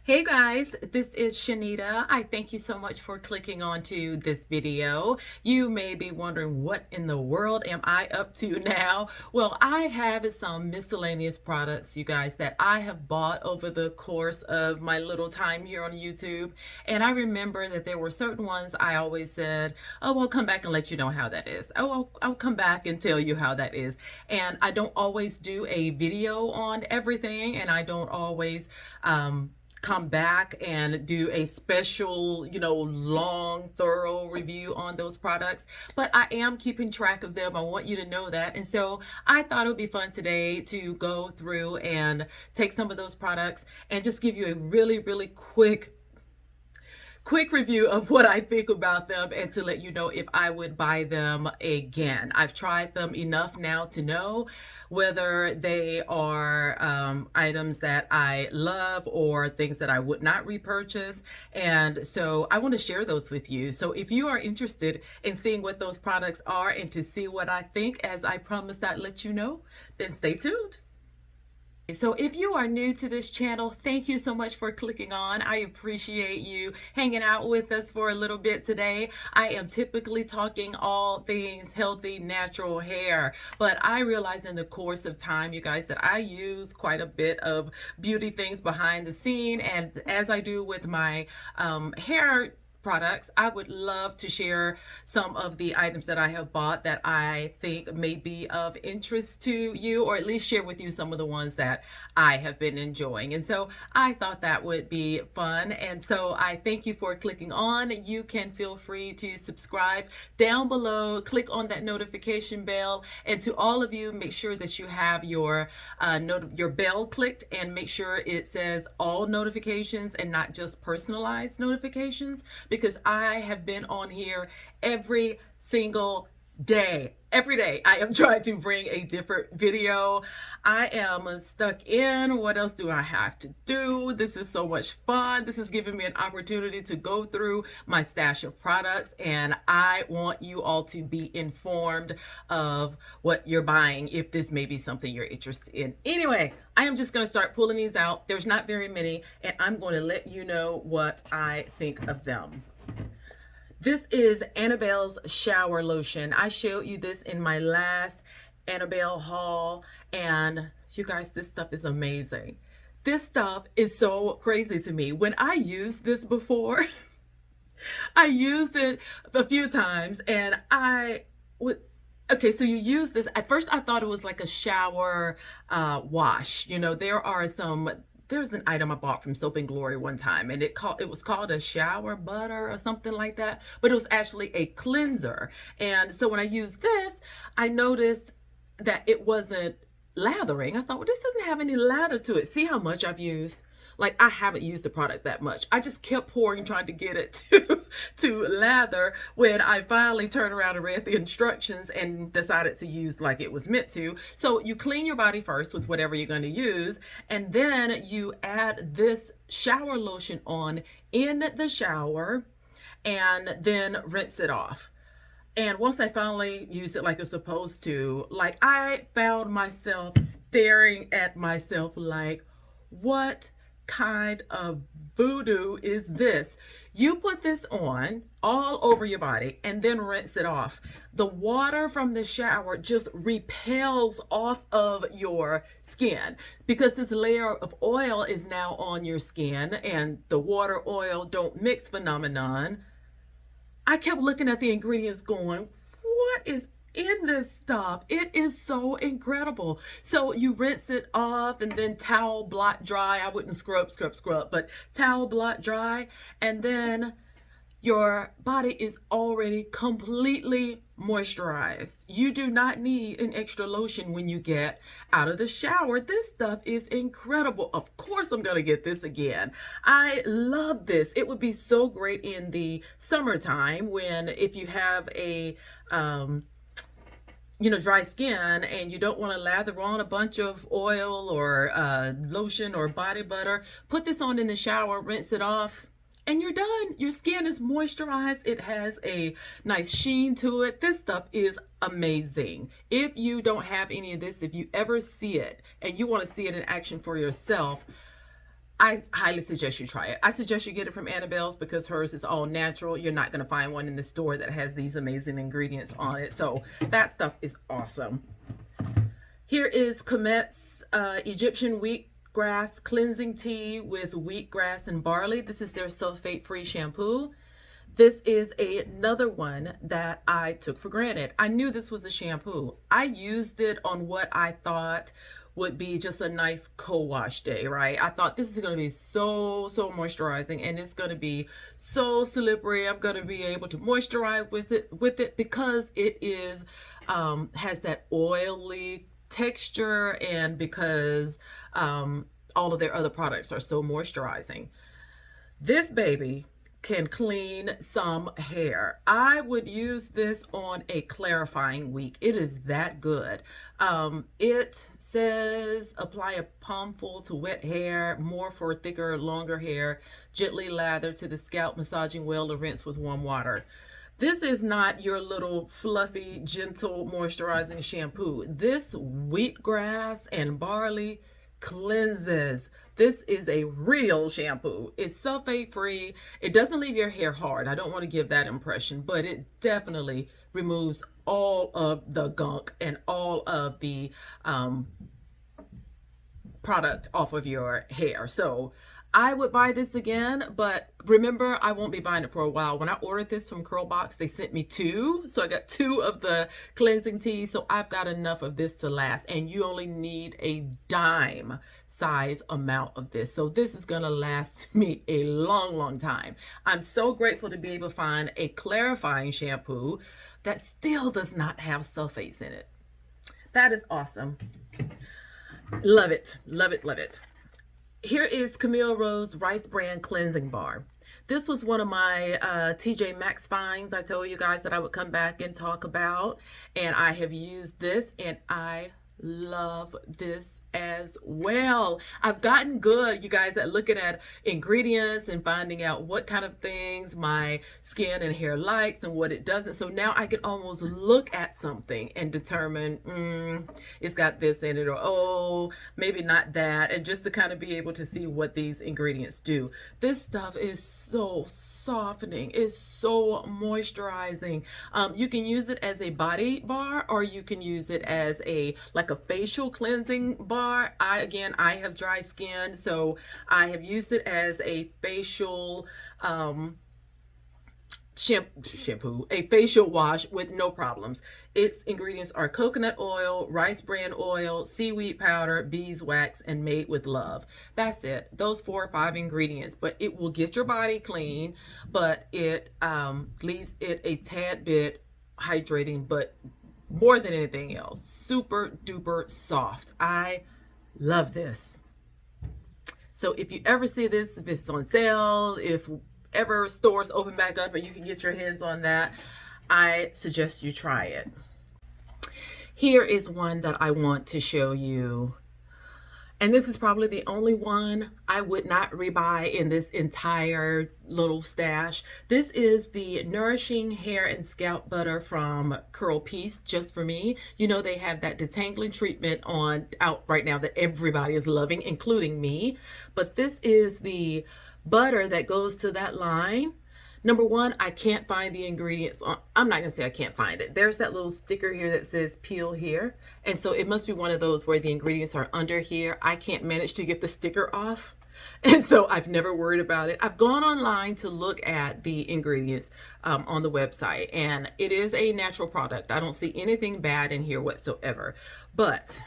Hey guys, this is Shanita. I thank you so much for clicking onto this video. You may be wondering, what in the world am I up to now? Well, I have some miscellaneous products, you guys, that I have bought over the course of my little time here on YouTube. And I remember that there were certain ones I always said, oh, I'll come back and let you know how that is. Oh, I'll come back and tell you how that is. And I don't always do a video on everything, and I don't always come back and do a special, long, thorough review on those products. But I am keeping track of them. I want you to know that. And so I thought it would be fun today to go through and take some of those products and just give you a really, really quick review of what I think about them and to let you know if I would buy them again. I've tried them enough now to know whether they are items that I love or things that I would not repurchase. And so I want to share those with you. So if you are interested in seeing what those products are and to see what I think, as I promised I'd let you know, then stay tuned. So if you are new to this channel, thank you so much for clicking on. I appreciate you hanging out with us for a little bit today. I am typically talking all things healthy, natural hair, but I realize in the course of time, you guys, that I use quite a bit of beauty things behind the scene. And as I do with my hair products, I would love to share some of the items that I have bought that I think may be of interest to you, or at least share with you some of the ones that I have been enjoying. And so I thought that would be fun. And so I thank you for clicking on. You can feel free to subscribe down below, click on that notification bell. And to all of you, make sure that you have your bell clicked and make sure it says all notifications and not just personalized notifications, because I have been on here every single day. Every day I am trying to bring a different video. I am stuck in. What else do I have to do? This is so much fun. This is giving me an opportunity to go through my stash of products, and I want you all to be informed of what you're buying if this may be something you're interested in. Anyway, I am just going to start pulling these out. There's not very many, and I'm going to let you know what I think of them. This is Annabelle's shower lotion. I showed you this in my last Annabelle haul, and you guys, this stuff is amazing. This stuff is so crazy to me. When I used this before, I used it a few times, and I would. Okay, so you use this. At first, I thought it was like a shower wash. There's an item I bought from Soap and Glory one time, and it was called a shower butter or something like that, but it was actually a cleanser. And so when I used this, I noticed that it wasn't lathering. I thought, well, this doesn't have any lather to it. See how much I've used? Like, I haven't used the product that much. I just kept pouring, trying to get it to lather, when I finally turned around and read the instructions and decided to use like it was meant to. So you clean your body first with whatever you're going to use, and then you add this shower lotion on in the shower and then rinse it off. And once I finally used it like it's supposed to, like, I found myself staring at myself like, what kind of voodoo is this? You put this on all over your body and then rinse it off. The water from the shower just repels off of your skin, because this layer of oil is now on your skin, and the water oil don't mix phenomenon. I kept looking at the ingredients going, what is in this stuff? It is so incredible. So you rinse it off and then towel blot dry. I wouldn't scrub, but towel blot dry, and then your body is already completely moisturized. You do not need an extra lotion when you get out of the shower. This stuff is incredible. Of course I'm gonna get this again. I love this. It would be so great in the summertime, when if you have a dry skin and you don't want to lather on a bunch of oil or lotion or body butter, put this on in the shower, rinse it off, and you're done. Your skin is moisturized. It has a nice sheen to it. This stuff is amazing. If you don't have any of this, if you ever see it and you want to see it in action for yourself, I highly suggest you try it. I suggest you get it from Annabelle's because hers is all natural. You're not going to find one in the store that has these amazing ingredients on it. So that stuff is awesome. Here is Comet's Egyptian wheatgrass cleansing tea with wheatgrass and barley. This is their sulfate-free shampoo. This is another one that I took for granted. I knew this was a shampoo. I used it on what I thought would be just a nice co-wash day, right? I thought this is going to be so moisturizing, and it's going to be so slippery. I'm going to be able to moisturize with it because it is has that oily texture, and because all of their other products are so moisturizing. This baby can clean some hair. I would use this on a clarifying week. It is that good. It says apply a palmful to wet hair, more for thicker, longer hair, gently lather to the scalp, massaging well to rinse with warm water. This is not your little fluffy, gentle moisturizing shampoo. This wheatgrass and barley cleanses. This is a real shampoo. It's sulfate free. It doesn't leave your hair hard. I don't want to give that impression, but it definitely removes all of the gunk and all of the product off of your hair. So I would buy this again, but remember, I won't be buying it for a while. When I ordered this from Curlbox, they sent me 2. So I got 2 of the cleansing teas. So I've got enough of this to last. And you only need a dime size amount of this. So this is going to last me a long time. I'm so grateful to be able to find a clarifying shampoo that still does not have sulfates in it. That is awesome. Love it. Love it. Love it. Here is Camille Rose Rice Bran Cleansing Bar. This was one of my TJ Maxx finds I told you guys that I would come back and talk about. And I have used this and I love this as well. I've gotten good, you guys, at looking at ingredients and finding out what kind of things my skin and hair likes and what it doesn't. So now I can almost look at something and determine it's got this in it, or oh, maybe not that, and just to kind of be able to see what these ingredients do. This stuff is so softening, it's so moisturizing. You can use it as a body bar, or you can use it as a like a facial cleansing bar. I have dry skin, so I have used it as a facial shampoo, a facial wash with no problems. Its ingredients are coconut oil, rice bran oil, seaweed powder, beeswax, and made with love. That's it. Those 4 or 5 ingredients, but it will get your body clean, but it leaves it a tad bit hydrating, but more than anything else, super duper soft. I love this. So if you ever see this, if it's on sale, if ever stores open back up and you can get your hands on that, I suggest you try it. Here is one that I want to show you. And this is probably the only one I would not rebuy in this entire little stash. This is the Nourishing Hair and Scalp Butter from Curl Piece, just for me. You know, they have that detangling treatment out right now that everybody is loving, including me. But this is the butter that goes to that line. Number one, I can't find the ingredients on, I'm not gonna say I can't find it. There's that little sticker here that says peel here. And so it must be one of those where the ingredients are under here. I can't manage to get the sticker off. And so I've never worried about it. I've gone online to look at the ingredients on the website, and it is a natural product. I don't see anything bad in here whatsoever, but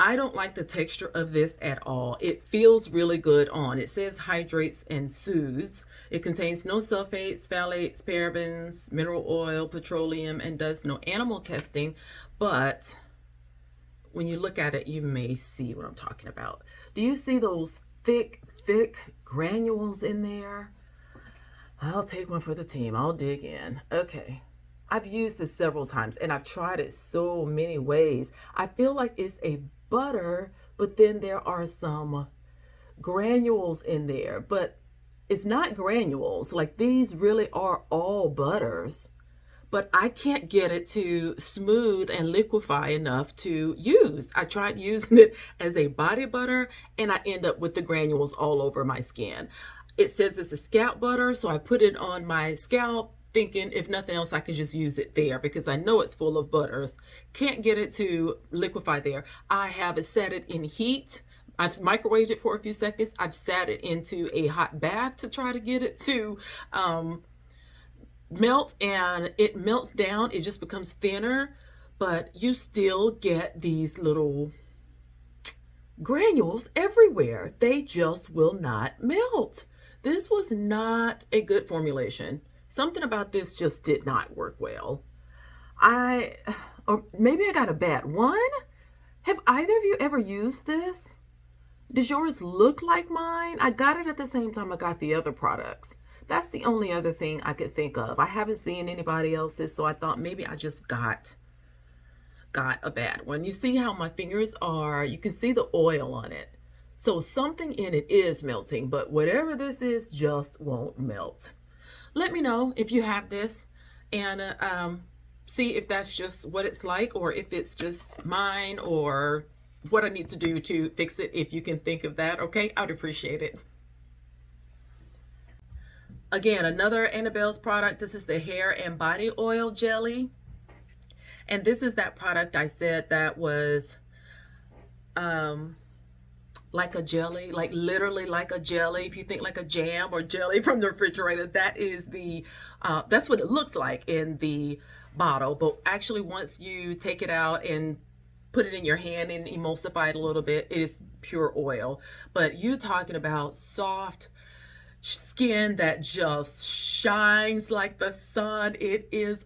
I don't like the texture of this at all. It feels really good on. It says hydrates and soothes. It contains no sulfates, phthalates, parabens, mineral oil, petroleum, and does no animal testing. But when you look at it, you may see what I'm talking about. Do you see those thick granules in there? I'll take one for the team. I'll dig in. Okay. I've used this several times and I've tried it so many ways. I feel like it's a butter, but then there are some granules in there, but it's not granules. Like, these really are all butters, but I can't get it to smooth and liquefy enough to use. I tried using it as a body butter and I end up with the granules all over my skin. It says it's a scalp butter, so I put it on my scalp thinking if nothing else I can just use it there because I know it's full of butters. Can't get it to liquefy there. I have set it in heat. I've microwaved it for a few seconds. I've sat it into a hot bath to try to get it to melt, and it melts down. It just becomes thinner, but you still get these little granules everywhere. They just will not melt. This was not a good formulation. Something about this just did not work well. Or maybe I got a bad one. Have either of you ever used this? Does yours look like mine? I got it at the same time I got the other products. That's the only other thing I could think of. I haven't seen anybody else's, so I thought maybe I just got a bad one. You see how my fingers are, you can see the oil on it. So something in it is melting, but whatever this is just won't melt. Let me know if you have this and see if that's just what it's like or if it's just mine or what I need to do to fix it. If you can think of that, okay, I'd appreciate it. Again, another Annabelle's product. This is the hair and body oil jelly. And this is that product I said that was like a jelly, like literally like a jelly. If you think like a jam or jelly from the refrigerator, that is the, that's what it looks like in the bottle. But actually once you take it out and put it in your hand and emulsify it a little bit, it is pure oil. But you're talking about soft skin that just shines like the sun. It is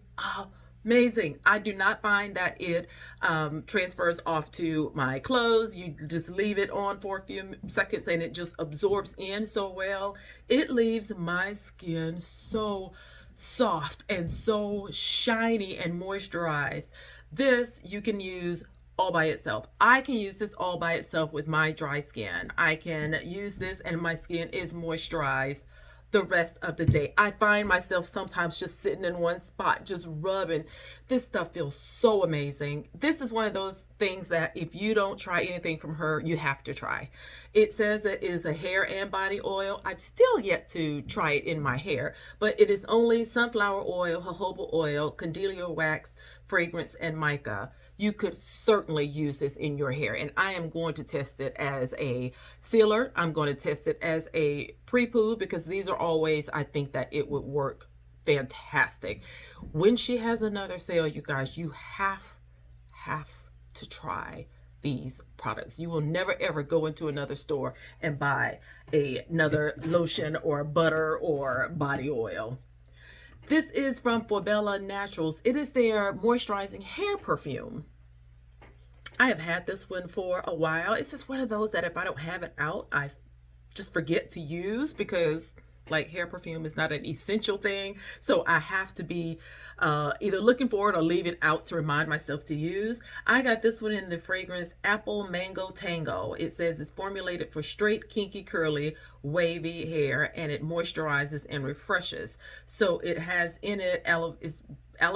amazing. I do not find that it transfers off to my clothes. You just leave it on for a few seconds and it just absorbs in so well. It leaves my skin so soft and so shiny and moisturized. This you can use all by itself. I can use this all by itself with my dry skin. I can use this and my skin is moisturized the rest of the day. I find myself sometimes just sitting in one spot, just rubbing. This stuff feels so amazing. This is one of those things that if you don't try anything from her, you have to try. It says that it is a hair and body oil. I've still yet to try it in my hair, but it is only sunflower oil, jojoba oil, condylium wax, fragrance, and mica. You could certainly use this in your hair, and I am going to test it as a sealer. I'm going to test it as a pre-poo because these are always, I think that it would work fantastic. When she has another sale, you guys, you have to try these products. You will never ever go into another store and buy another lotion or butter or body oil. This is from Forbella Naturals. It is their moisturizing hair perfume. I have had this one for a while. It's just one of those that if I don't have it out, I just forget to use because like hair perfume is not an essential thing. So I have to be either looking for it or leave it out to remind myself to use. I got this one in the fragrance Apple Mango Tango. It says it's formulated for straight, kinky, curly, wavy hair, and it moisturizes and refreshes. So it has in it aloe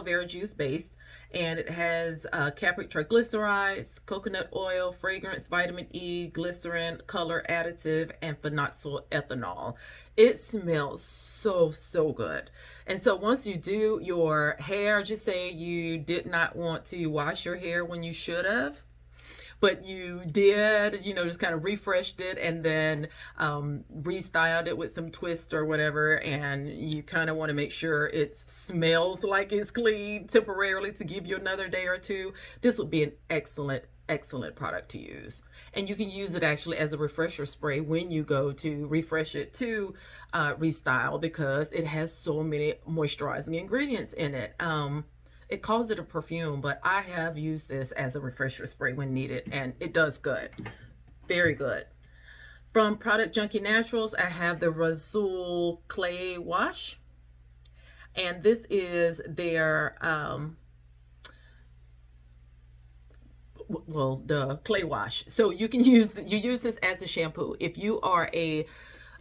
vera juice based, and it has capric triglycerides, coconut oil, fragrance, vitamin E, glycerin, color additive, and phenoxyl ethanol. It smells so good. And so once you do your hair, just say you did not want to wash your hair when you should have, but you did, you know, just kind of refreshed it and then restyled it with some twist or whatever, and you kind of want to make sure it smells like it's clean temporarily to give you another day or two. This would be an excellent product to use. And you can use it actually as a refresher spray when you go to refresh it to restyle because it has so many moisturizing ingredients in it. It calls it a perfume, but I have used this as a refresher spray when needed, and it does good. Very good. From Product Junkie Naturals, I have the Razul Clay Wash. And this is their, the clay wash. So you can use this as a shampoo. If you are a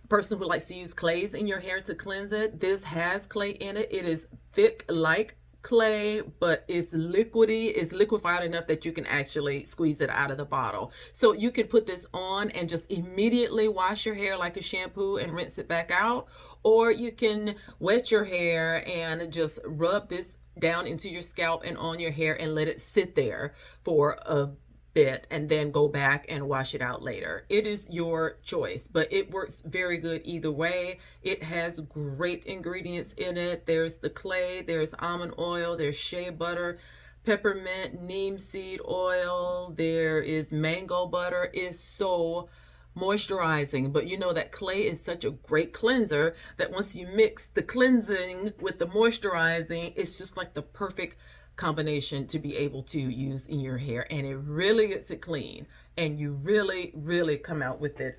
person who likes to use clays in your hair to cleanse it, this has clay in it. It is thick like clay, but it's liquidy. It's liquefied enough that you can actually squeeze it out of the bottle. So you can put this on and just immediately wash your hair like a shampoo and rinse it back out. Or you can wet your hair and just rub this down into your scalp and on your hair and let it sit there for a bit and then go back and wash it out later. It is your choice, but it works very good either way. It has great ingredients in it. There's the clay, there's almond oil, there's shea butter, peppermint, neem seed oil, there is mango butter. It's so moisturizing, but you know that clay is such a great cleanser that once you mix the cleansing with the moisturizing, it's just like the perfect combination to be able to use in your hair, and it really gets it clean, and you really come out with it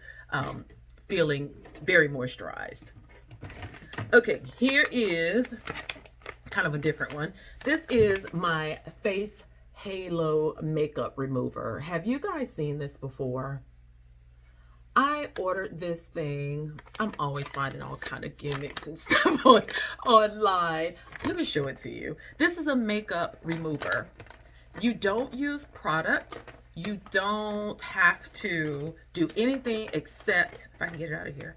feeling very moisturized. Okay, here is kind of a different one. This is my face halo makeup remover. Have you guys seen this before? I ordered this thing. I'm always finding all kind of gimmicks and stuff online. Let me show it to you. This is a makeup remover. You don't use product. You don't have to do anything except, if I can get it out of here,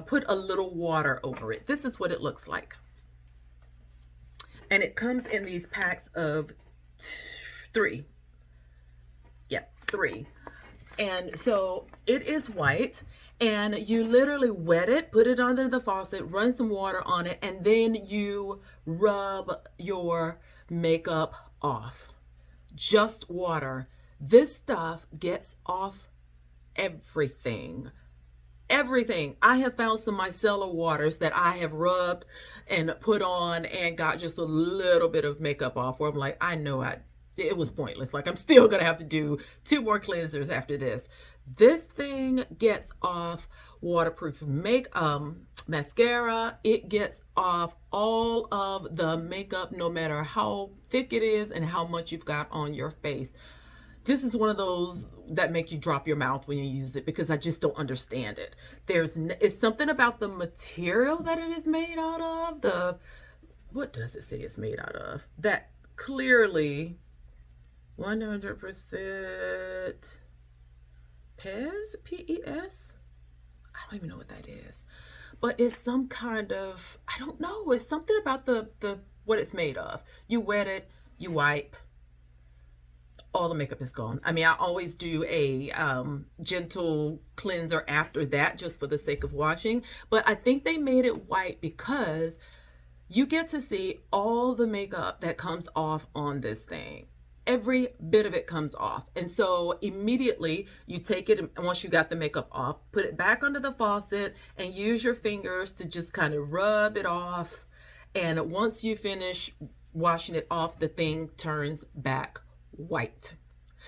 put a little water over it. This is what it looks like. And it comes in these packs of 3. Yeah, 3. And so it is white, and you literally wet it, put it under the faucet, run some water on it, and then you rub your makeup off. Just water. This stuff gets off everything. Everything. I have found some micellar waters that I have rubbed and put on and got just a little bit of makeup off, where I'm like, I know it was pointless. Like, I'm still gonna have to do 2 more cleansers after this. This thing gets off waterproof mascara. It gets off all of the makeup, no matter how thick it is and how much you've got on your face. This is one of those that make you drop your mouth when you use it, because I just don't understand it. It's something about the material that it is made out of. What does it say it's made out of? That clearly 100% PES, P-E-S? I don't even know what that is. But it's some kind of, I don't know, it's something about the what it's made of. You wet it, you wipe, all the makeup is gone. I mean, I always do a gentle cleanser after that, just for the sake of washing. But I think they made it white because you get to see all the makeup that comes off on this thing. Every bit of it comes off. And so immediately you take it, and once you got the makeup off, put it back under the faucet and use your fingers to just kind of rub it off. And once you finish washing it off, the thing turns back white.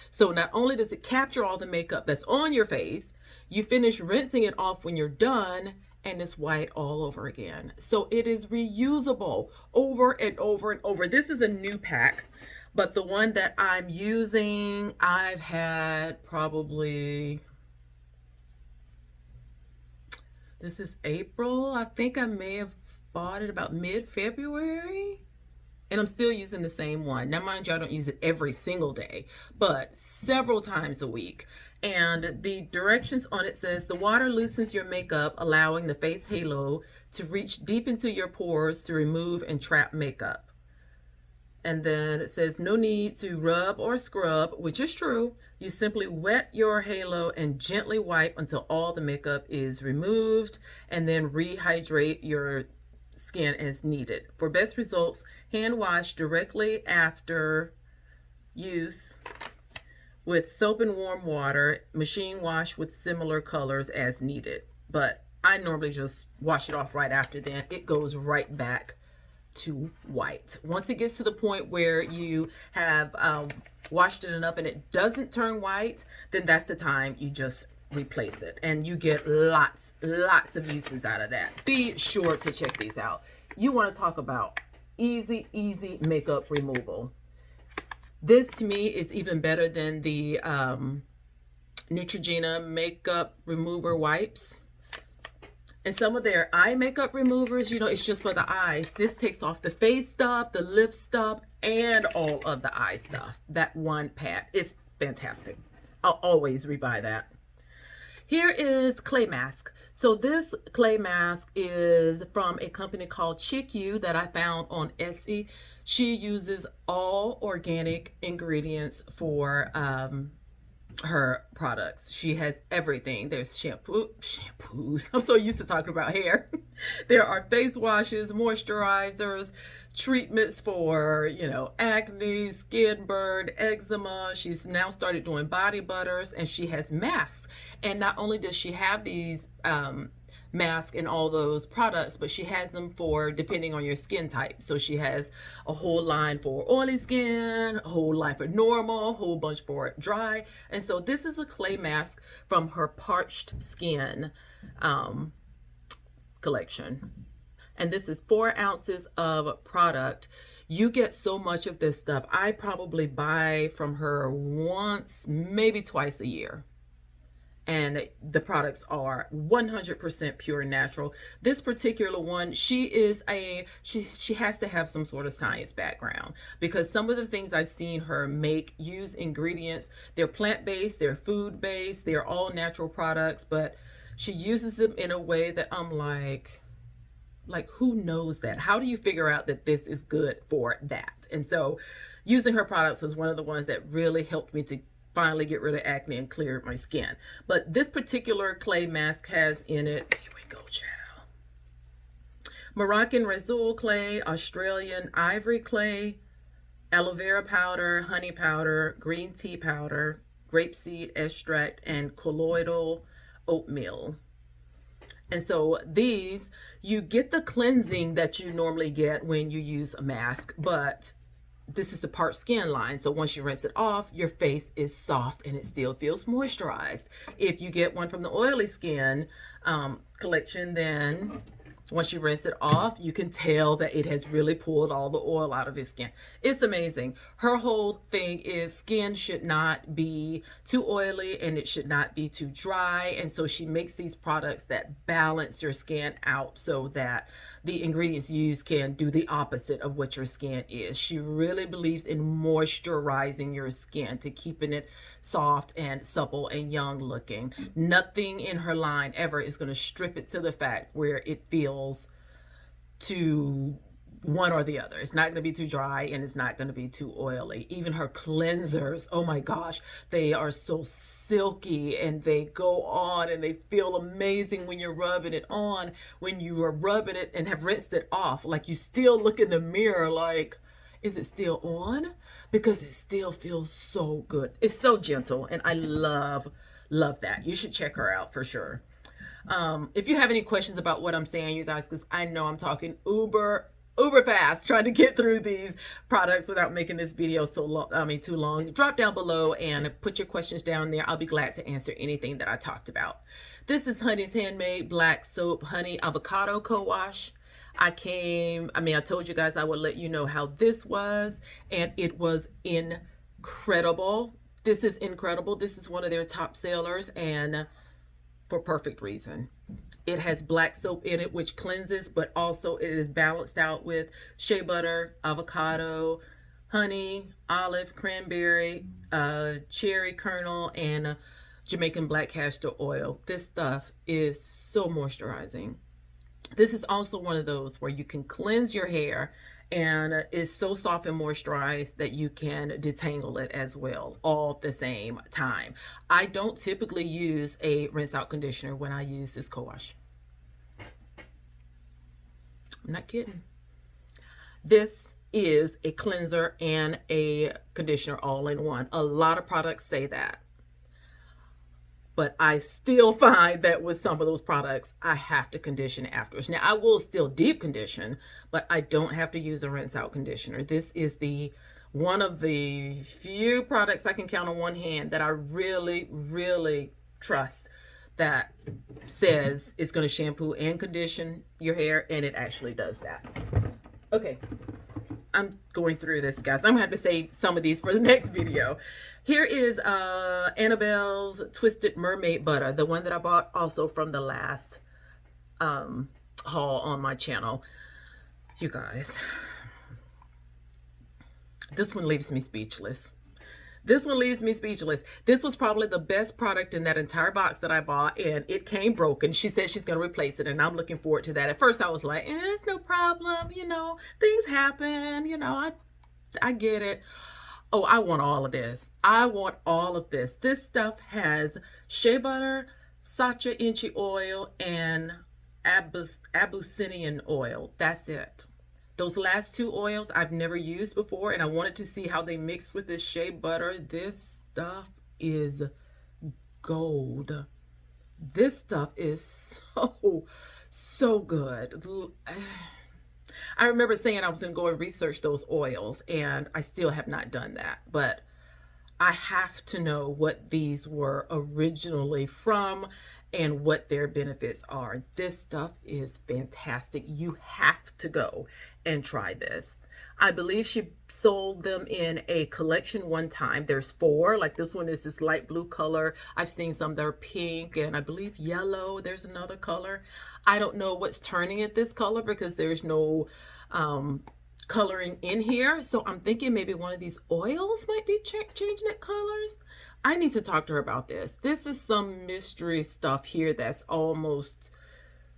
So not only does it capture all the makeup that's on your face, you finish rinsing it off when you're done, and it's white all over again. So it is reusable over and over and over. This is a new pack, but the one that I'm using, I've had probably, this is April. I think I may have bought it about mid-February. And I'm still using the same one. Now, mind you, I don't use it every single day, but several times a week. And the directions on it says, the water loosens your makeup, allowing the face halo to reach deep into your pores to remove and trap makeup. And then it says, no need to rub or scrub, which is true. You simply wet your halo and gently wipe until all the makeup is removed, and then rehydrate your skin as needed. For best results, hand wash directly after use with soap and warm water. Machine wash with similar colors as needed. But I normally just wash it off right after then. It goes right back to white. Once it gets to the point where you have washed it enough and it doesn't turn white, then that's the time you just replace it, and you get lots of uses out of that. Be sure to check these out. You want to talk about easy makeup removal. This to me is even better than the Neutrogena makeup remover wipes. And some of their eye makeup removers, you know, it's just for the eyes. This takes off the face stuff, the lip stuff, and all of the eye stuff. That one pad is fantastic. I'll always rebuy that. Here is clay mask. So this clay mask is from a company called Chick U that I found on Etsy. She uses all organic ingredients for her products. She has everything. There's shampoos. I'm so used to talking about hair. There are face washes, moisturizers, treatments for, you know, acne, skin burn, eczema. She's now started doing body butters, and she has masks. And not only does she have these mask and all those products, but she has them for depending on your skin type. So she has a whole line for oily skin, a whole line for normal, a whole bunch for dry. And so this is a clay mask from her parched skin collection. And this is 4 ounces of product. You get so much of this stuff. I probably buy from her once, maybe twice a year. And the products are 100% pure natural. This particular one, she has to have some sort of science background, because some of the things I've seen her make use ingredients. They're plant-based, they're food-based, they're all natural products, but she uses them in a way that I'm like who knows that? How do you figure out that this is good for that? And so using her products was one of the ones that really helped me to finally get rid of acne and clear my skin. But this particular clay mask has in it, here we go, child, Moroccan Razoul clay, Australian ivory clay, aloe vera powder, honey powder, green tea powder, grapeseed extract, and colloidal oatmeal. And so these, you get the cleansing that you normally get when you use a mask, but this is the parched skin line. So once you rinse it off, your face is soft and it still feels moisturized. If you get one from the oily skin collection, then once you rinse it off, you can tell that it has really pulled all the oil out of his skin. It's amazing. Her whole thing is skin should not be too oily and it should not be too dry. And so she makes these products that balance your skin out so that the ingredients used can do the opposite of what your skin is. She really believes in moisturizing your skin to keeping it soft and supple and young looking. Nothing in her line ever is going to strip it to the fact where it feels too one or the other. It's not going to be too dry and it's not going to be too oily. Even her cleansers, oh my gosh, they are so silky and they go on and they feel amazing when you're rubbing it on. When you are rubbing it and have rinsed it off, like you still look in the mirror like, is it still on? Because it still feels so good. It's so gentle and I love that. You should check her out for sure. If you have any questions about what I'm saying, you guys, because I know I'm talking uber fast trying to get through these products without making this video so long, too long, drop down below and put your questions down there. I'll be glad to answer anything that I talked about. This is Honey's Handmade Black Soap Honey Avocado Co-Wash. I told you guys I would let you know how this was, and it was incredible. This is incredible. This is one of their top sellers, and for perfect reason. It has black soap in it, which cleanses, but also it is balanced out with shea butter, avocado, honey, olive, cranberry, cherry kernel, and Jamaican black castor oil. This stuff is so moisturizing. This is also one of those where you can cleanse your hair and it's so soft and moisturized that you can detangle it as well, all at the same time. I don't typically use a rinse out conditioner when I use this co-wash. I'm not kidding. This is a cleanser and a conditioner all in one. A lot of products say that. But I still find that with some of those products, I have to condition afterwards. Now, I will still deep condition, but I don't have to use a rinse out conditioner. This is one of the few products I can count on one hand that I really, really trust, that says it's going to shampoo and condition your hair, and it actually does that. Okay, I'm going through this, guys. I'm going to have to save some of these for the next video. Here is Annabelle's Twisted Mermaid Butter, the one that I bought also from the last haul on my channel. You guys, this one leaves me speechless. This one leaves me speechless. This was probably the best product in that entire box that I bought, and it came broken. She said she's going to replace it, and I'm looking forward to that. At first, I was like, it's no problem. You know, things happen. You know, I get it. Oh, I want all of this. I want all of this. This stuff has shea butter, sacha inchi oil, and Abyssinian oil. That's it. Those last two oils I've never used before, and I wanted to see how they mix with this shea butter. This stuff is gold. This stuff is so good. I remember saying I was going to go and research those oils, and I still have not done that. But I have to know what these were originally from and what their benefits are. This stuff is fantastic. You have to go and try this. I believe she sold them in a collection one time. There's 4. Like this one is this light blue color. I've seen some that are pink and I believe yellow. There's another color. I don't know what's turning it this color because there's no coloring in here. So I'm thinking maybe one of these oils might be changing it colors. I need to talk to her about this. This is some mystery stuff here that's almost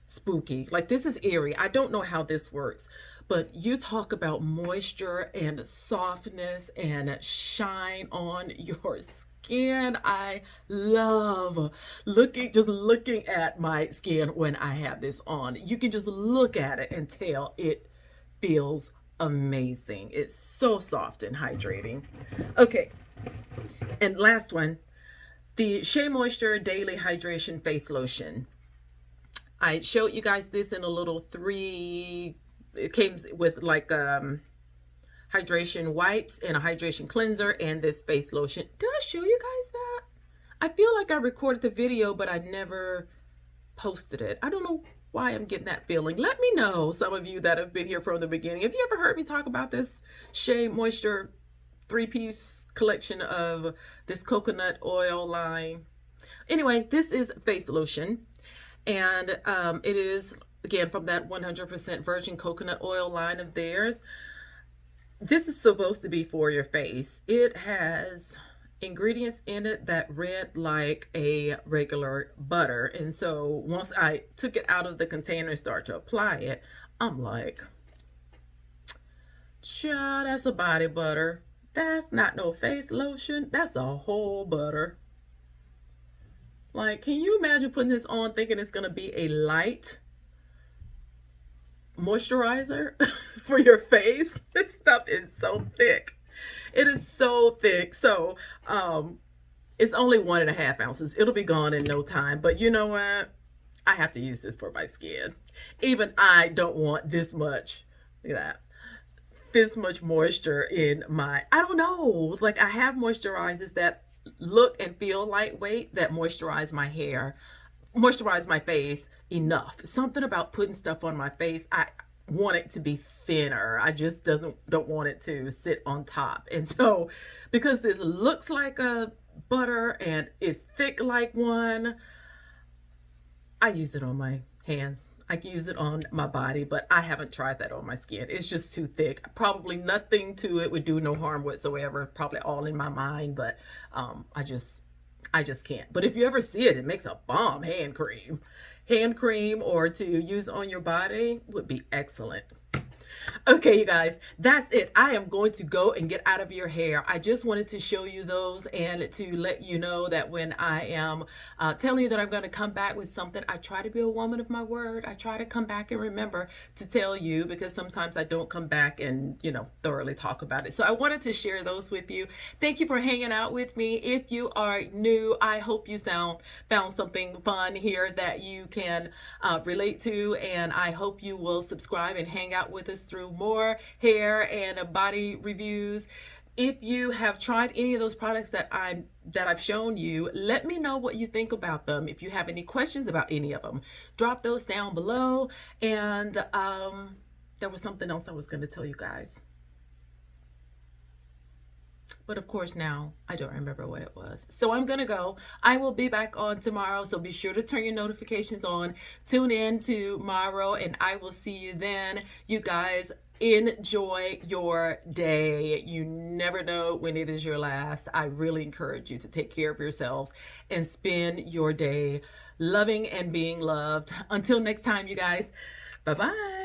spooky. Like this is eerie. I don't know how this works, but you talk about moisture and softness and shine on your skin. I love just looking at my skin when I have this on. You can just look at it and tell it feels amazing. It's so soft and hydrating. Okay. And last one, the Shea Moisture Daily Hydration Face Lotion. I showed you guys this in a little 3, it came with like hydration wipes and a hydration cleanser and this face lotion. Did I show you guys that? I feel like I recorded the video, but I never posted it. I don't know why I'm getting that feeling. Let me know, some of you that have been here from the beginning. Have you ever heard me talk about this Shea Moisture 3-piece collection of this coconut oil line? Anyway, this is face lotion, and it is again from that 100% virgin coconut oil line of theirs. This is supposed to be for your face. It has ingredients in it that read like a regular butter, and so once I took it out of the container and started to apply it, I'm like, child, that's a body butter. That's not no face lotion. That's a whole butter. Like, can you imagine putting this on thinking it's going to be a light moisturizer for your face? This stuff is so thick. It is so thick. So, it's only 1.5 ounces. It'll be gone in no time. But you know what? I have to use this for my skin. Even I don't want this much. Look at that. This much moisture in my, I don't know, like I have moisturizers that look and feel lightweight that moisturize my hair, moisturize my face enough. Something about putting stuff on my face, I want it to be thinner. I just don't want it to sit on top. And so because this looks like a butter and is thick like one, I use it on my hands. I can use it on my body, but I haven't tried that on my skin. It's just too thick. Probably nothing to it would do no harm whatsoever. Probably all in my mind, but I just can't. But if you ever see it, it makes a bomb hand cream. Hand cream or to use on your body would be excellent. Okay, you guys, that's it. I am going to go and get out of your hair. I just wanted to show you those and to let you know that when I am telling you that I'm going to come back with something, I try to be a woman of my word. I try to come back and remember to tell you, because sometimes I don't come back and, you know, thoroughly talk about it. So I wanted to share those with you. Thank you for hanging out with me. If you are new, I hope you found something fun here that you can relate to, and I hope you will subscribe and hang out with us through more hair and body reviews. If you have tried any of those products that I've shown you, let me know what you think about them. If you have any questions about any of them, drop those down below. And there was something else I was going to tell you guys. But of course, now I don't remember what it was. So I'm going to go. I will be back on tomorrow. So be sure to turn your notifications on. Tune in tomorrow, and I will see you then. You guys, enjoy your day. You never know when it is your last. I really encourage you to take care of yourselves and spend your day loving and being loved. Until next time, you guys, bye bye.